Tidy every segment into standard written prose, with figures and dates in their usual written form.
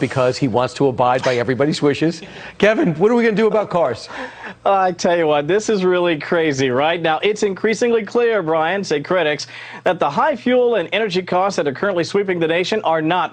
because he wants to abide by everybody's wishes. Kevin, what are we going to do about cars? I tell you what, this is really crazy, right? Now, it's increasingly clear, Brian, say critics, that the high fuel and energy costs that are currently sweeping the nation are not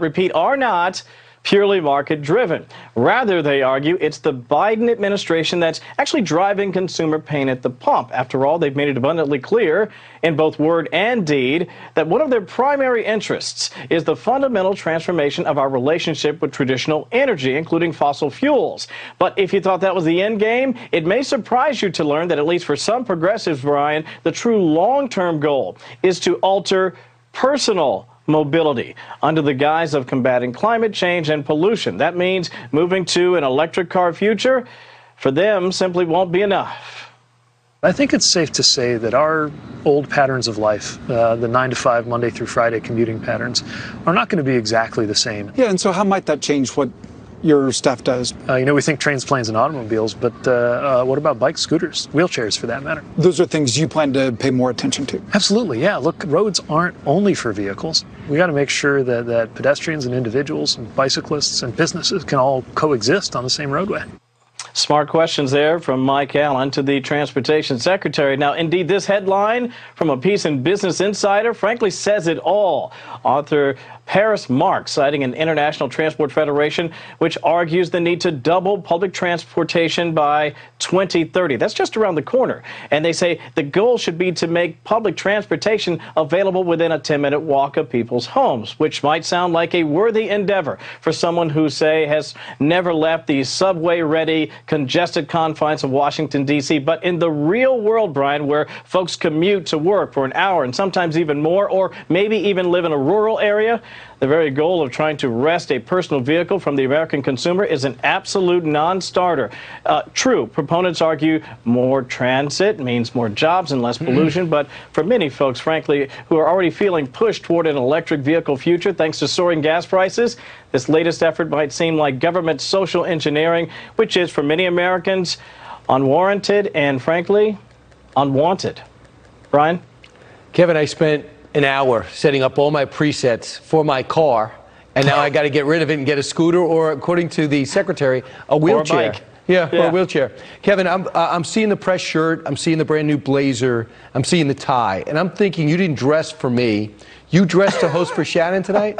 purely market-driven. Rather, they argue, it's the Biden administration that's actually driving consumer pain at the pump. After all, they've made it abundantly clear in both word and deed that one of their primary interests is the fundamental transformation of our relationship with traditional energy, including fossil fuels. But if you thought that was the end game, it may surprise you to learn that, at least for some progressives, Brian, the true long-term goal is to alter personal mobility under the guise of combating climate change and pollution. That means moving to an electric car future for them simply won't be enough. I think it's safe to say that our old patterns of life, the 9 to 5, Monday through Friday commuting patterns, are not going to be exactly the same. Yeah, and so how might that change what your staff does? We think trains, planes, and automobiles, but what about bikes, scooters, wheelchairs for that matter? Those are things you plan to pay more attention to? Absolutely, yeah. Look, roads aren't only for vehicles. We got to make sure that pedestrians and individuals and bicyclists and businesses can all coexist on the same roadway. Smart questions there from Mike Allen to the Transportation Secretary. Now, indeed, this headline from a piece in Business Insider frankly says it all. Author Paris Marx, citing an International Transport Federation, which argues the need to double public transportation by 2030. That's just around the corner. And they say the goal should be to make public transportation available within a 10-minute walk of people's homes, which might sound like a worthy endeavor for someone who, say, has never left the subway-ready, congested confines of Washington, D.C. But in the real world, Brian, where folks commute to work for an hour and sometimes even more, or maybe even live in a rural area, the very goal of trying to wrest a personal vehicle from the American consumer is an absolute non-starter. True, proponents argue more transit means more jobs and less pollution, but for many folks, frankly, who are already feeling pushed toward an electric vehicle future thanks to soaring gas prices, this latest effort might seem like government social engineering, which is, for many Americans, unwarranted and, frankly, unwanted. Brian? Kevin, I spent an hour setting up all my presets for my car, and now I got to get rid of it and get a scooter, or according to the secretary, a wheelchair. Or a bike. Yeah, or a wheelchair. Kevin, I'm seeing the press shirt, I'm seeing the brand new blazer, I'm seeing the tie, and I'm thinking you didn't dress for me. You dressed to host for Shannon tonight?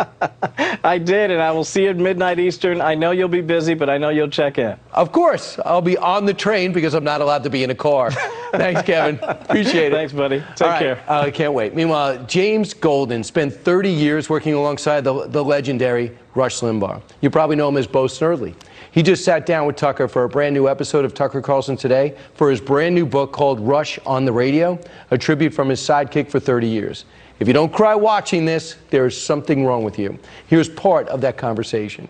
I did, and I will see you at midnight Eastern. I know you'll be busy, but I know you'll check in. Of course. I'll be on the train because I'm not allowed to be in a car. Thanks, Kevin. Appreciate it. Thanks, buddy. Take care. I can't wait. Meanwhile, James Golden spent 30 years working alongside the legendary Rush Limbaugh. You probably know him as Bo Snerdley. He just sat down with Tucker for a brand new episode of Tucker Carlson Today for his brand new book called Rush on the Radio, a tribute from his sidekick for 30 years. If you don't cry watching this, there is something wrong with you. Here's part of that conversation.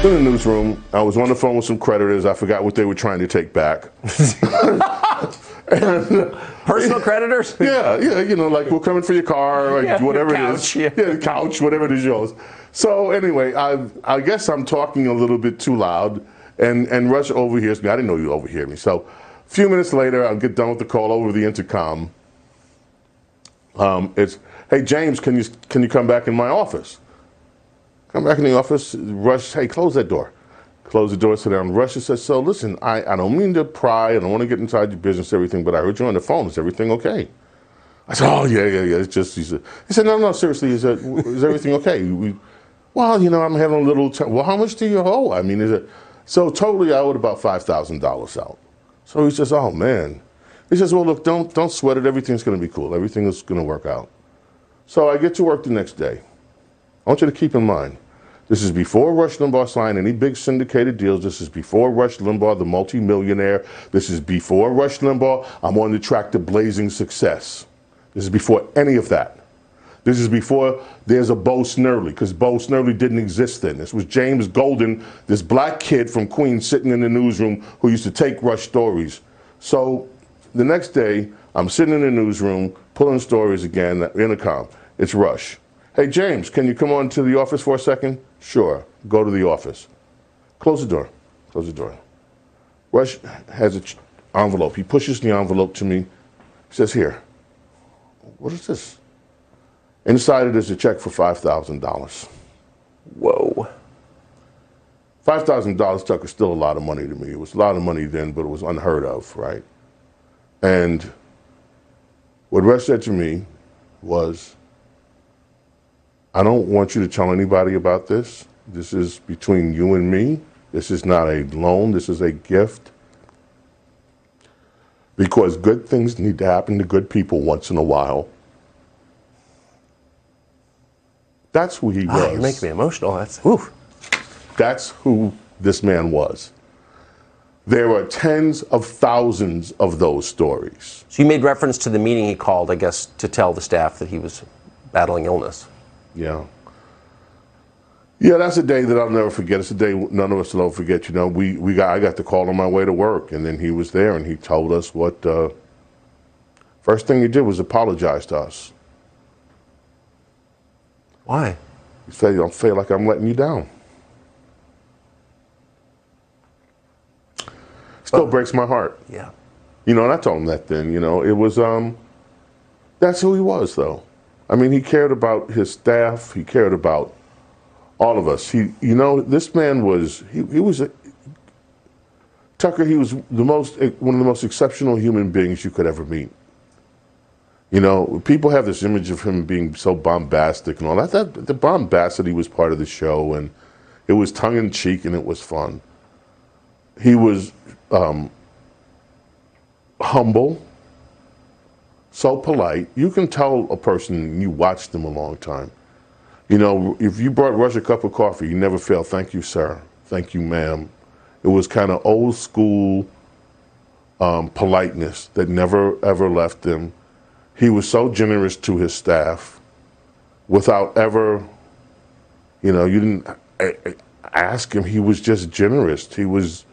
In the newsroom, I was on the phone with some creditors. I forgot what they were trying to take back. And, Personal creditors? Yeah, like we're coming for your car, like whatever couch, it is. Yeah, couch, whatever it is yours. So anyway, I guess I'm talking a little bit too loud, and Rush overhears me. I didn't know you overhear me. So a few minutes later, I'll get done with the call over the intercom. It's, hey, James, can you come back in my office? Come back in the office. Rush, hey, close that door. Close the door, sit down. Rush says, so listen, I don't mean to pry. I don't want to get inside your business, everything, but I heard you on the phone. Is everything okay? I said, oh, yeah. It's just, he said, no, seriously, is everything okay? Well, I'm having a little time. Well, how much do you owe? I mean, so totally I owed about $5,000 out. So he says, oh, man. He says, well, look, don't sweat it. Everything's going to be cool. Everything is going to work out. So I get to work the next day. I want you to keep in mind, this is before Rush Limbaugh signed any big syndicated deals. This is before Rush Limbaugh, the multimillionaire. This is before Rush Limbaugh, I'm on the track to blazing success. This is before any of that. This is before there's a Bo Snerdley, because Bo Snerdley didn't exist then. This was James Golden, this black kid from Queens sitting in the newsroom who used to take Rush stories. So the next day, I'm sitting in the newsroom, pulling stories again, intercom. It's Rush. Hey, James, can you come on to the office for a second? Sure. Go to the office. Close the door. Close the door. Rush has an envelope. He pushes the envelope to me. He says, here. What is this? Inside it is a check for $5,000. Whoa. $5,000, Tucker, is still a lot of money to me. It was a lot of money then, but it was unheard of, right? And what Rush said to me was, I don't want you to tell anybody about this. This is between you and me. This is not a loan. This is a gift. Because good things need to happen to good people once in a while. That's who he was. You're making me emotional. That's who this man was. There are tens of thousands of those stories. So you made reference to the meeting he called, I guess, to tell the staff that he was battling illness. Yeah. Yeah, that's a day that I'll never forget. It's a day none of us will ever forget. You know, I got the call on my way to work, and then he was there, and he told us what. First thing he did was apologize to us. Why? He said, "I feel like I'm letting you down." Still breaks my heart. Yeah. You know, and I told him that then. You know, it was. That's who he was, though. I mean, he cared about his staff. He cared about all of us. You know, this man was, he was, Tucker, he was one of the most exceptional human beings you could ever meet. You know, people have this image of him being so bombastic and all that. The bombacity was part of the show, and it was tongue-in-cheek, and it was fun. He was humble, so polite. You can tell a person, you watched them a long time. You know, if you brought Rush a cup of coffee, you never failed. Thank you, sir. Thank you, ma'am. It was kind of old school politeness that never, ever left him. He was so generous to his staff without ever, you know, you didn't ask him. He was just generous. He was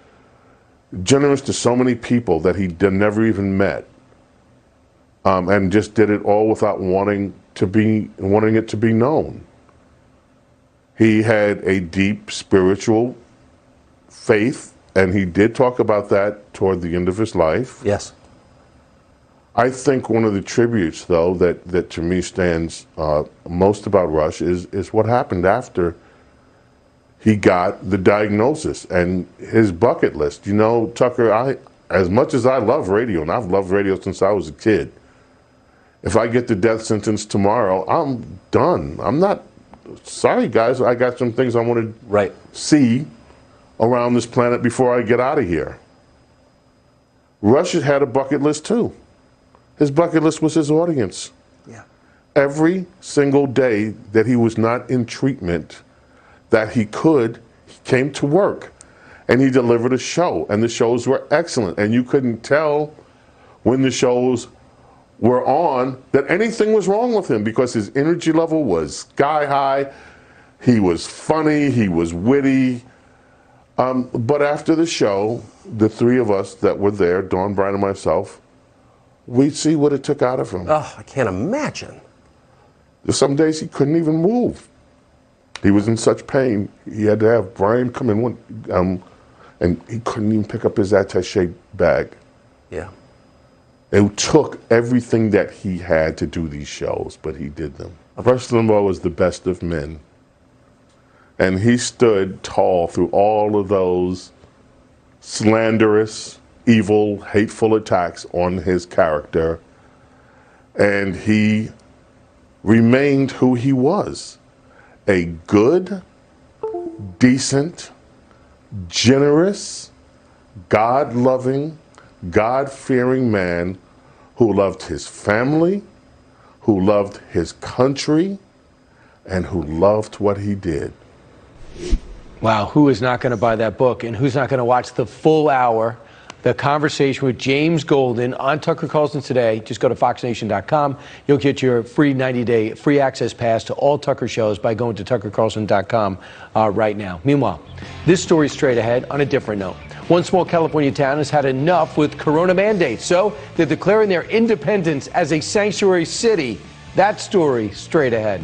generous to so many people that he never even met. And just did it all without wanting it to be known. He had a deep spiritual faith, and he did talk about that toward the end of his life. Yes. I think one of the tributes, though, that to me stands most about Rush is what happened after he got the diagnosis and his bucket list. You know, Tucker, as much as I love radio, and I've loved radio since I was a kid, if I get the death sentence tomorrow, I'm done. I'm not, sorry guys, I got some things I want to see around this planet before I get out of here. Rush had a bucket list too. His bucket list was his audience. Yeah. Every single day that he was not in treatment, that he came to work and he delivered a show, and the shows were excellent, and you couldn't tell when the shows were on that anything was wrong with him because his energy level was sky high. He was funny, he was witty. But after the show, the three of us that were there, Dawn, Brian, and myself, we'd see what it took out of him. Oh, I can't imagine. Some days he couldn't even move. He was in such pain. He had to have Brian come in, and he couldn't even pick up his attaché bag. Yeah. It took everything that he had to do these shows, but he did them. Rush Limbaugh was the best of men. And he stood tall through all of those slanderous, evil, hateful attacks on his character. And he remained who he was. A good, decent, generous, God-loving, God-fearing man who loved his family, who loved his country, and who loved what he did. Wow, who is not going to buy that book, and who's not going to watch the full hour, the conversation with James Golden on Tucker Carlson Today? Just go to foxnation.com. You'll get your free 90-day free access pass to all Tucker shows by going to tuckercarlson.com right now. Meanwhile, this story straight ahead on a different note. One small California town has had enough with corona mandates, so they're declaring their independence as a sanctuary city. That story straight ahead.